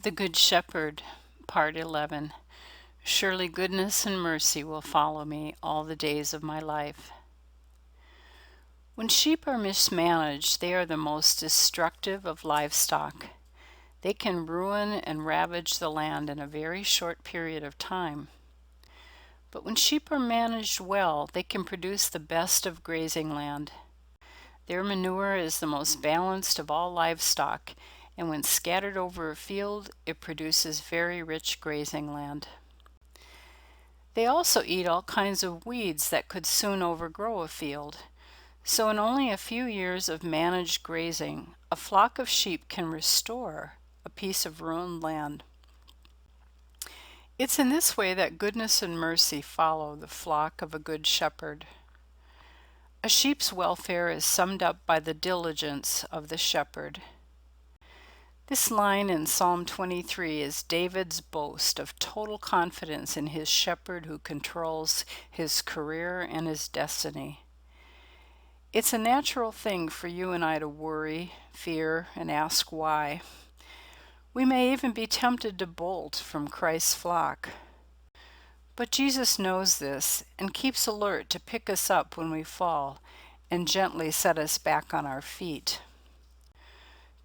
The Good Shepherd, part 11. Surely goodness and mercy will follow me all the days of my life. When sheep are mismanaged, they are the most destructive of livestock. They can ruin and ravage the land in a very short period of time. But when sheep are managed well, they can produce the best of grazing land. Their manure is the most balanced of all livestock, and when scattered over a field, it produces very rich grazing land. They also eat all kinds of weeds that could soon overgrow a field. So in only a few years of managed grazing, a flock of sheep can restore a piece of ruined land. It's in this way that goodness and mercy follow the flock of a good shepherd. A sheep's welfare is summed up by the diligence of the shepherd. This line in Psalm 23 is David's boast of total confidence in his shepherd who controls his career and his destiny. It's a natural thing for you and I to worry, fear, and ask why. We may even be tempted to bolt from Christ's flock. But Jesus knows this and keeps alert to pick us up when we fall and gently set us back on our feet.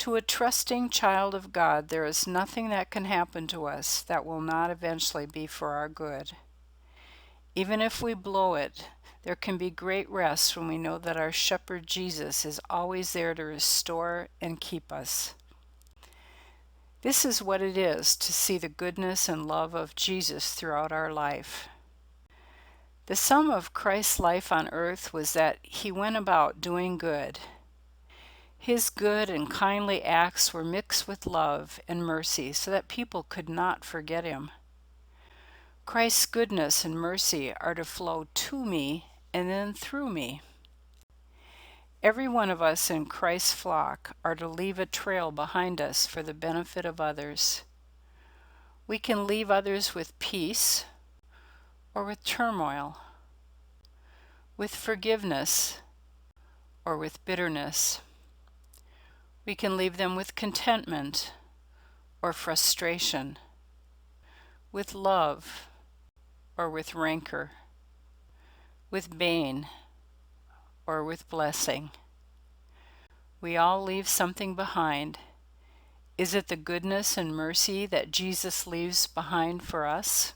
To a trusting child of God, there is nothing that can happen to us that will not eventually be for our good. Even if we blow it, there can be great rest when we know that our shepherd Jesus is always there to restore and keep us. This is what it is to see the goodness and love of Jesus throughout our life. The sum of Christ's life on earth was that he went about doing good. His good and kindly acts were mixed with love and mercy so that people could not forget him. Christ's goodness and mercy are to flow to me and then through me. Every one of us in Christ's flock are to leave a trail behind us for the benefit of others. We can leave others with peace or with turmoil, with forgiveness or with bitterness. We can leave them with contentment or frustration, with love or with rancor, with bane or with blessing. We all leave something behind. Is it the goodness and mercy that Jesus leaves behind for us?